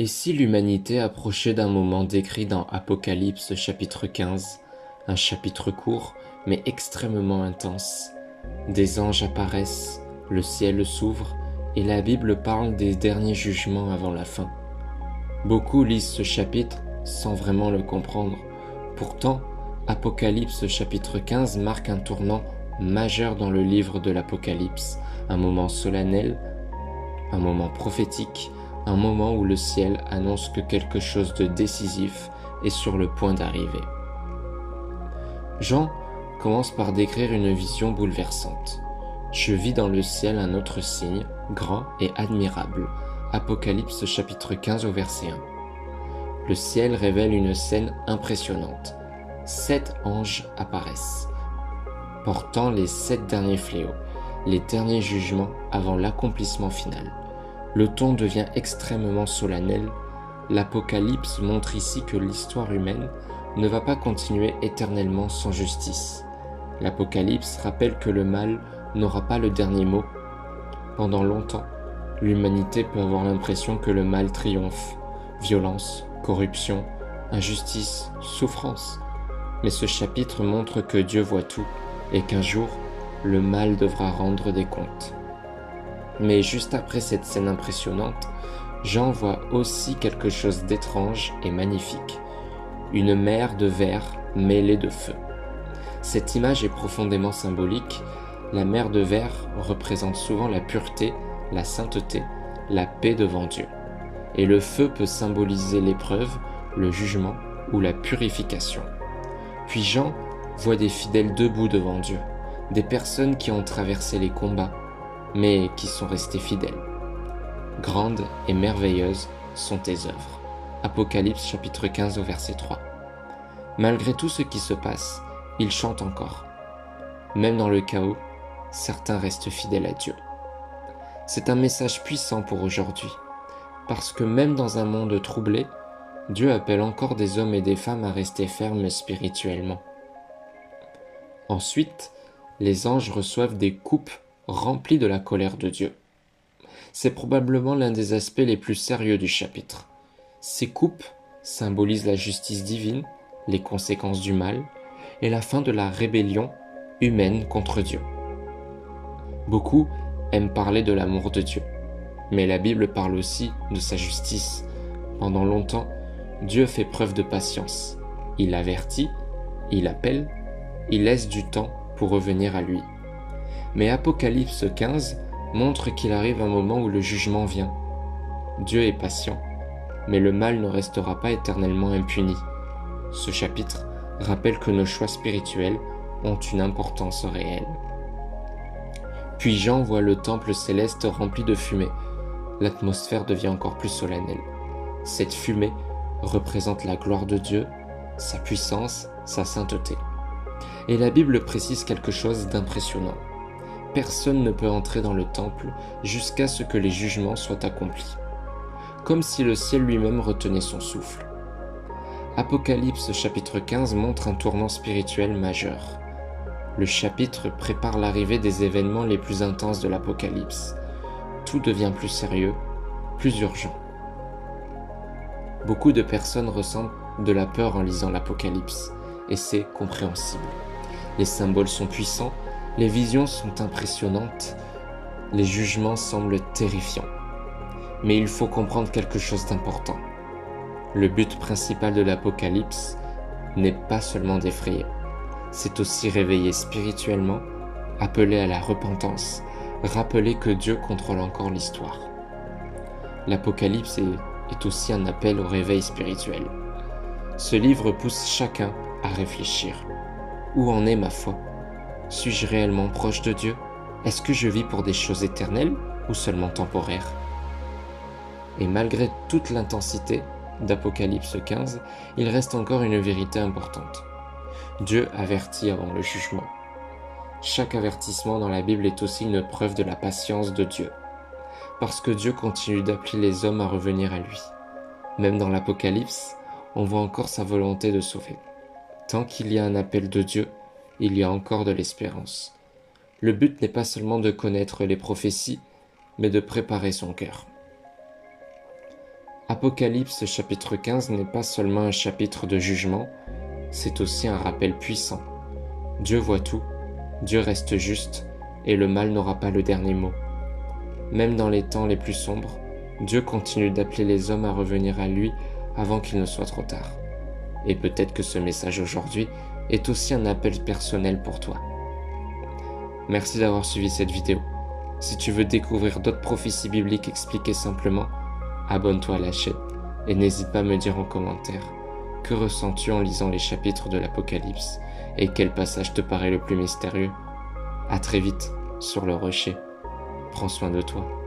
Et si l'humanité approchait d'un moment décrit dans Apocalypse chapitre 15, un chapitre court mais extrêmement intense? Des anges apparaissent, le ciel s'ouvre et la Bible parle des derniers jugements avant la fin. Beaucoup lisent ce chapitre sans vraiment le comprendre. Pourtant, Apocalypse chapitre 15 marque un tournant majeur dans le livre de l'Apocalypse, un moment solennel, un moment prophétique, un moment où le ciel annonce que quelque chose de décisif est sur le point d'arriver. Jean commence par décrire une vision bouleversante. Je vis dans le ciel un autre signe, grand et admirable. Apocalypse chapitre 15 au verset 1. Le ciel révèle une scène impressionnante. 7 anges apparaissent, portant les 7 derniers fléaux, les derniers jugements avant l'accomplissement final. Le ton devient extrêmement solennel. L'Apocalypse montre ici que l'histoire humaine ne va pas continuer éternellement sans justice. L'Apocalypse rappelle que le mal n'aura pas le dernier mot. Pendant longtemps, l'humanité peut avoir l'impression que le mal triomphe. Violence, corruption, injustice, souffrance. Mais ce chapitre montre que Dieu voit tout et qu'un jour, le mal devra rendre des comptes. Mais juste après cette scène impressionnante, Jean voit aussi quelque chose d'étrange et magnifique. Une mer de verre mêlée de feu. Cette image est profondément symbolique. La mer de verre représente souvent la pureté, la sainteté, la paix devant Dieu. Et le feu peut symboliser l'épreuve, le jugement ou la purification. Puis Jean voit des fidèles debout devant Dieu, des personnes qui ont traversé les combats, mais qui sont restées fidèles. Grandes et merveilleuses sont tes œuvres. Apocalypse chapitre 15 au verset 3. Malgré tout ce qui se passe, ils chantent encore. Même dans le chaos, certains restent fidèles à Dieu. C'est un message puissant pour aujourd'hui, parce que même dans un monde troublé, Dieu appelle encore des hommes et des femmes à rester fermes spirituellement. Ensuite, les anges reçoivent des coupes remplies de la colère de Dieu. C'est probablement l'un des aspects les plus sérieux du chapitre. Ces coupes symbolisent la justice divine, les conséquences du mal et la fin de la rébellion humaine contre Dieu. Beaucoup aiment parler de l'amour de Dieu, mais la Bible parle aussi de sa justice. Pendant longtemps, Dieu fait preuve de patience. Il avertit, il appelle, il laisse du temps pour revenir à lui. Mais Apocalypse 15 montre qu'il arrive un moment où le jugement vient. Dieu est patient, mais le mal ne restera pas éternellement impuni. Ce chapitre rappelle que nos choix spirituels ont une importance réelle. Puis Jean voit le temple céleste rempli de fumée. L'atmosphère devient encore plus solennelle. Cette fumée représente la gloire de Dieu, sa puissance, sa sainteté. Et la Bible précise quelque chose d'impressionnant. Personne ne peut entrer dans le temple jusqu'à ce que les jugements soient accomplis, comme si le ciel lui-même retenait son souffle. Apocalypse chapitre 15 montre un tournant spirituel majeur. Le chapitre prépare l'arrivée des événements les plus intenses de l'Apocalypse. Tout devient plus sérieux, plus urgent. Beaucoup de personnes ressentent de la peur en lisant l'Apocalypse, et c'est compréhensible. Les symboles sont puissants, les visions sont impressionnantes, les jugements semblent terrifiants. Mais il faut comprendre quelque chose d'important. Le but principal de l'Apocalypse n'est pas seulement d'effrayer, c'est aussi réveiller spirituellement, appeler à la repentance, rappeler que Dieu contrôle encore l'histoire. L'Apocalypse est aussi un appel au réveil spirituel. Ce livre pousse chacun à réfléchir. Où en est ma foi? Suis-je réellement proche de Dieu? Est-ce que je vis pour des choses éternelles ou seulement temporaires? Et malgré toute l'intensité d'Apocalypse 15, il reste encore une vérité importante. Dieu avertit avant le jugement. Chaque avertissement dans la Bible est aussi une preuve de la patience de Dieu, parce que Dieu continue d'appeler les hommes à revenir à lui. Même dans l'Apocalypse, on voit encore sa volonté de sauver. Tant qu'il y a un appel de Dieu, il y a encore de l'espérance. Le but n'est pas seulement de connaître les prophéties, mais de préparer son cœur. Apocalypse chapitre 15 n'est pas seulement un chapitre de jugement, c'est aussi un rappel puissant. Dieu voit tout, Dieu reste juste, et le mal n'aura pas le dernier mot. Même dans les temps les plus sombres, Dieu continue d'appeler les hommes à revenir à lui avant qu'il ne soit trop tard. Et peut-être que ce message aujourd'hui est aussi un appel personnel pour toi. Merci d'avoir suivi cette vidéo. Si tu veux découvrir d'autres prophéties bibliques expliquées simplement, abonne-toi à la chaîne et n'hésite pas à me dire en commentaire que ressens-tu en lisant les chapitres de l'Apocalypse et quel passage te paraît le plus mystérieux. À très vite sur le rocher. Prends soin de toi.